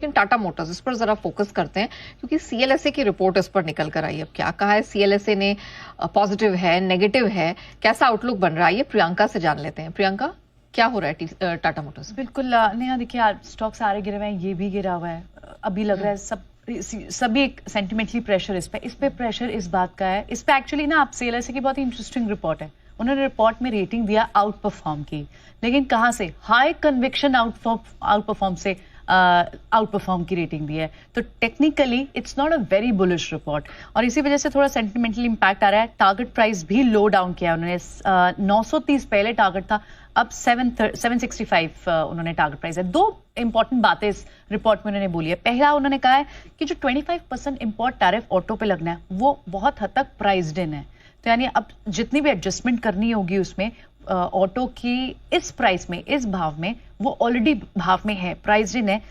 लेकिन टाटा मोटर्स इस पर जरा फोकस करते हैं क्योंकि सीएलएसए की रिपोर्ट इस पर निकल कर आई। अब क्या कहा है सीएलएसए ने? पॉजिटिव है, नेगेटिव है, कैसा आउटलुक बन रहा है, ये प्रियंका से जान लेते हैं। प्रियंका, क्या हो रहा है टाटा मोटर्स? बिल्कुल नेहा, देखिए आज स्टॉक सारे गिरे हुए हैं, ये भी गिरा हुआ है। अभी लग रहा है सभी एक सेंटिमेंटली प्रेशर इस पे प्रेशर इस बात का है। इस पे एक्चुअली ना आप सीएलएसए की बहुत ही इंटरेस्टिंग रिपोर्ट है। उन्होंने रिपोर्ट में रेटिंग दिया आउट परफॉर्म की, लेकिन कहां से? हाई कन्विक्शन आउट परफॉर्म से आउट परफॉर्म की रेटिंग दी है। तो technically it's not a very bullish report और इसी वजह से थोड़ा सेंटिमेंटल इंपैक्ट आ रहा है। टारगेट प्राइस भी लो डाउन किया उन्होंने। 930 पहले टारगेट था, अब 765 उन्होंने टारगेट प्राइस है। दो इंपॉर्टेंट बातें इस रिपोर्ट में उन्होंने बोली है। पहला, उन्होंने कहा है कि जो 25% इंपोर्ट टैरिफ ऑटो पे लगना है वो बहुत हद तक प्राइस्ड इन है। तो यानी अब जितनी भी एडजस्टमेंट करनी होगी उसमें ऑटो की इस प्राइस में, इस भाव में, वो ऑलरेडी भाव में है, प्राइस्ड इन है।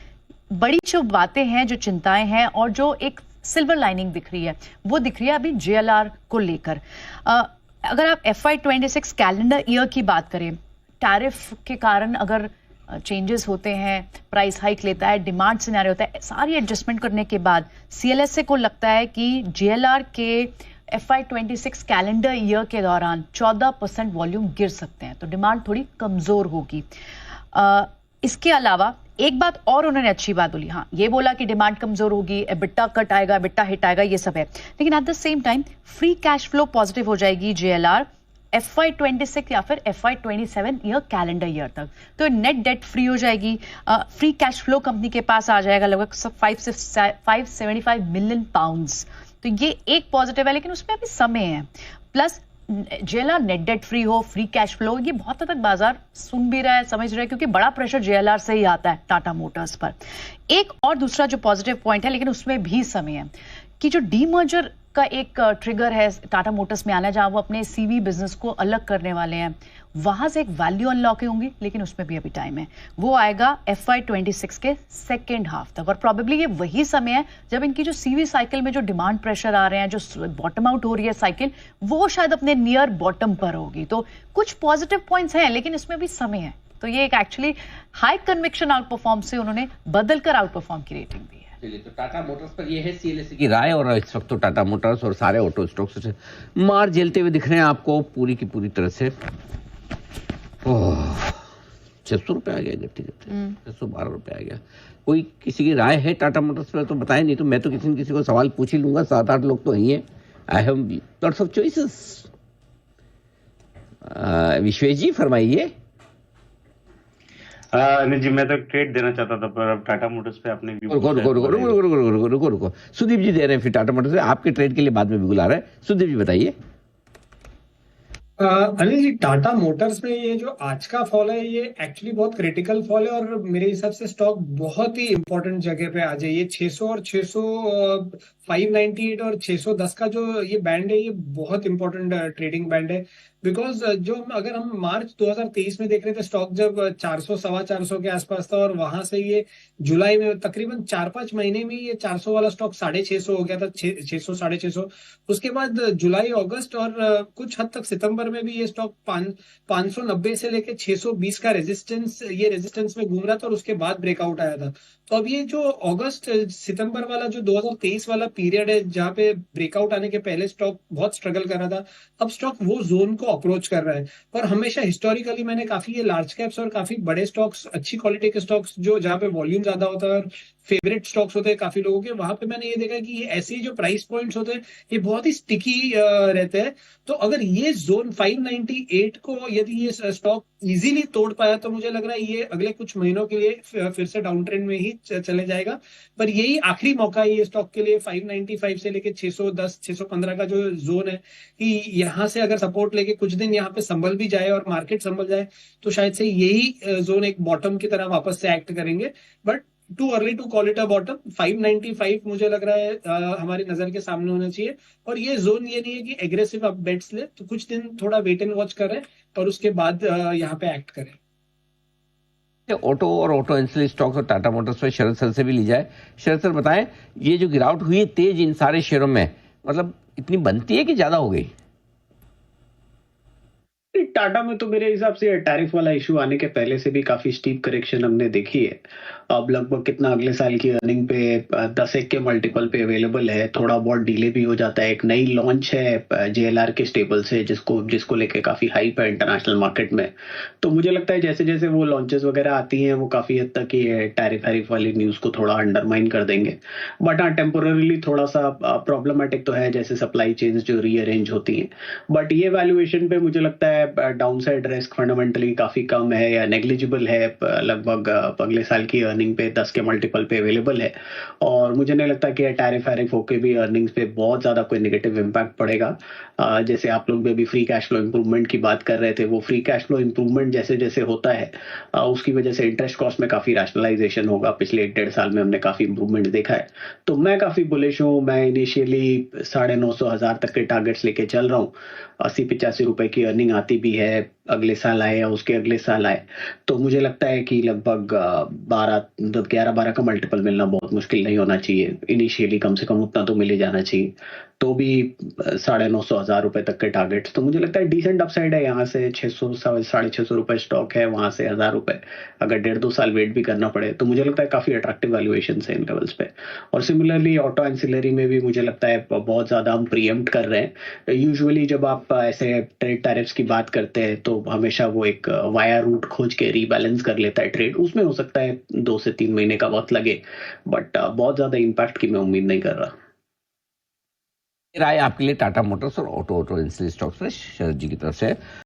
बड़ी जो बातें हैं, जो चिंताएं हैं और जो एक सिल्वर लाइनिंग दिख रही है वो दिख रही है अभी जेएलआर को लेकर। अगर आप FY26 कैलेंडर ईयर की बात करें, टैरिफ के कारण अगर चेंजेस होते हैं, प्राइस हाइक लेता है, डिमांड सिनेरियो होता है, सारी एडजस्टमेंट करने के बाद सीएलएसए को लगता है कि जेएलआर के FY26 कैलेंडर ईयर के दौरान 14% वॉल्यूम गिर सकते हैं, तो डिमांड थोड़ी कमजोर होगी। इसके अलावा एक बात और उन्होंने अच्छी बात बोली, हाँ ये बोला कि डिमांड कमजोर होगी, एबिटा कट आएगा, एबिटा हिट आएगा, ये सब है, लेकिन at the same time free cash flow positive हो जाएगी जेएलआर FY26 या फिर FY27 ईयर कैलेंडर ईयर तक। तो नेट डेट फ्री हो जाएगी, फ्री कैश फ्लो कंपनी के पास आ जाएगा लगभग 575 मिलियन पाउंड्स। तो ये एक पॉजिटिव है, लेकिन उसमें अभी समय है। Plus JLR net debt free हो, फ्री कैश फ्लो, ये बहुत हद तक बाजार सुन भी रहा है, समझ रहा है, क्योंकि बड़ा प्रेशर जेएलआर से ही आता है टाटा मोटर्स पर। एक और दूसरा जो पॉजिटिव पॉइंट है, लेकिन उसमें भी समय है, कि जो डीमर्जर का एक ट्रिगर है टाटा मोटर्स में आना, जहां वो अपने सीवी बिजनेस को अलग करने वाले हैं, वहां से एक वैल्यू अनलॉक होंगी, लेकिन उसमें भी अभी टाइम है। वो आएगा FY26 के सेकेंड हाफ तक और प्रॉबेबली ये वही समय है जब इनकी जो सीवी साइकिल में जो डिमांड प्रेशर आ रहे हैं, जो बॉटम आउट हो रही है साइकिल, वो शायद अपने नियर बॉटम पर होगी। तो कुछ पॉजिटिव पॉइंट्स हैं, लेकिन इसमें भी समय है। तो ये एक actually high conviction out perform से उन्होंने बदलकर आउट परफॉर्म की रेटिंग दी है। चलिए, तो टाटा मोटर्स पर ये है सीएलएसए की राय। और इस वक्त तो टाटा मोटर्स और सारे ऑटो स्टॉक्स मार झेलते हुए दिख रहे हैं आपको पूरी की पूरी तरह से। 600 रुपये आ गया निफ्टी, 612 रुपये आ गया। कोई किसी की राय है टाटा मोटर्स पर तो बताए, नहीं तो मैं तो किसी न किसी को सवाल पूछ ही लूंगा। 7-8 लोग तो ही हैं। I have lots of choices. Vishwesh ji फरमाइए। नहीं जी, मैं तो ट्रेड देना चाहता था, पर अब टाटा मोटर्स पे आपने रुको। सुदीप जी दे रहे हैं फिर टाटा मोटर्स पे। आपके ट्रेड के लिए बाद में भी बुला रहा है। सुदीप जी बताइए। अनिल जी, टाटा मोटर्स में ये जो आज का फॉल है, ये एक्चुअली बहुत क्रिटिकल फॉल है और मेरे हिसाब से स्टॉक बहुत ही इंपॉर्टेंट जगह पे आ जाए। ये 600 और 598 और 610 का जो ये बैंड है, ये बहुत इंपॉर्टेंट ट्रेडिंग बैंड है। बिकॉज जो अगर हम मार्च 2023 में देख रहे थे, स्टॉक जब 400 सवा 400 के आसपास था और वहां से ये जुलाई में तकरीबन 4-5 महीने में ये 400 वाला स्टॉक 650 हो गया था, 600 650। उसके बाद जुलाई अगस्त और कुछ हद तक सितंबर में भी ये स्टॉक 590 से लेके 620 का रेजिस्टेंस में घूम रहा था और उसके बाद ब्रेकआउट आया था। तो अब ये जो अगस्त सितंबर वाला जो 2023 वाला पीरियड है, जहां पे ब्रेकआउट आने के पहले स्टॉक बहुत स्ट्रगल कर रहा था, अब स्टॉक वो जोन को अप्रोच कर रहा है। और हमेशा हिस्टोरिकली मैंने काफी ये लार्ज कैप्स और काफी बड़े स्टॉक्स, अच्छी क्वालिटी के स्टॉक्स जो जहां पे वॉल्यूम ज्यादा होता है और फेवरेट स्टॉक्स होते हैं काफी लोगों के, वहां पे मैंने ये देखा कि ये ऐसे जो प्राइस पॉइंट्स होते हैं ये बहुत ही स्टिकी रहते हैं। तो अगर ये जोन 598 को यदि ये स्टॉक इजीली तोड़ पाया तो मुझे लग रहा है ये अगले कुछ महीनों के लिए फिर से डाउन ट्रेंड में ही चले जाएगा। पर यही आखिरी मौका है ये स्टॉक के लिए 595 से लेके 610 615 का जो जोन है, कि यहाँ से अगर सपोर्ट लेके कुछ दिन यहाँ पे संभल भी जाए और मार्केट संभल जाए तो शायद से यही जोन एक बॉटम की तरह वापस से एक्ट करेंगे। But too early to call it a bottom. 595 मुझे लग रहा है हमारी नजर के सामने होना चाहिए। और ये जोन ये नहीं है कि एग्रेसिव आप बेट्स ले, तो कुछ दिन थोड़ा वेट एंड वॉच करें और उसके बाद यहाँ पे एक्ट करें। ऑटो और ऑटो एंसिलरी स्टॉक्स और टाटा मोटर्स पर शरद सर से भी ली जाए। शरद सर बताएं, ये जो गिरावट हुई है तेज इन सारे शेयरों में, मतलब इतनी बनती है कि ज्यादा हो गई? टाटा में तो मेरे हिसाब से टैरिफ वाला इशू आने के पहले से भी काफी स्टीप करेक्शन हमने देखी है। अब लगभग कितना अगले साल की अर्निंग पे 10x के मल्टीपल पे अवेलेबल है, थोड़ा बहुत डिले भी हो जाता है। एक नई लॉन्च है JLR के स्टेबल से जिसको लेके काफी हाइप है इंटरनेशनल मार्केट में। तो मुझे लगता है जैसे जैसे वो लॉन्चेस वगैरह आती हैं वो काफी हद तक ये टैरिफ वाली न्यूज को थोड़ा अंडरमाइन कर देंगे। बट हाँ, टेम्पोररीली थोड़ा सा प्रॉब्लमैटिक तो है, जैसे सप्लाई चेन्स जो रीअरेंज होती हैं। बट ये वैल्यूएशन पे मुझे लगता है डाउनसाइड रिस्क फंडामेंटली काफी कम है या नेग्लिजिबल है। लगभग अगले साल की अर्निंग पे 10 के मल्टीपल पे अवेलेबल है और मुझे नहीं लगता कि टैरिफ होके भी अर्निंग्स पे बहुत ज्यादा कोई नेगेटिव इम्पैक्ट पड़ेगा। जैसे आप लोग भी फ्री कैश फ्लो इंप्रूवमेंट की बात कर रहे थे, वो फ्री कैश फ्लो इंप्रूवमेंट जैसे जैसे होता है उसकी वजह से इंटरेस्ट कॉस्ट में काफी रैशनलाइजेशन होगा। पिछले 1.5 साल में हमने काफी इंप्रूवमेंट देखा है, तो मैं काफी बुलिश हूँ। मैं इनिशियली 950,000 तक के टारगेट्स लेके चल रहा हूँ। 80-85 रुपए की अर्निंग आती भी है, अगले साल आए या उसके अगले साल आए, तो मुझे लगता है कि लगभग 11-12 का मल्टीपल मिलना बहुत मुश्किल नहीं होना चाहिए। इनिशियली कम से कम उतना तो मिल ही जाना चाहिए। तो भी 950,000 रुपए तक के टारगेट्स, तो मुझे लगता है डिसेंट अपसाइड है। यहाँ से 600 650 रुपए स्टॉक है, वहां से 1,000 रुपए अगर 1.5-2 साल वेट भी करना पड़े तो मुझे लगता है काफी अट्रैक्टिव वैल्यूएशन है इन लेवल्स पे। और सिमिलरली ऑटो एंसिलरी में भी मुझे लगता है बहुत ज्यादा हम प्रीएम्प्ट कर रहे हैं। यूजुअली जब आप ऐसे ट्रेड टैरिफ्स की बात करते हैं तो हमेशा वो एक वाया रूट खोज के रीबैलेंस कर लेता है ट्रेड। उसमें हो सकता है 2 से 3 महीने का वक्त लगे, बट बहुत ज्यादा इम्पैक्ट की मैं उम्मीद नहीं कर रहा। राय आपके लिए टाटा मोटर्स और ऑटो एंसिलरी स्टॉक्स में शरद जी की तरफ से।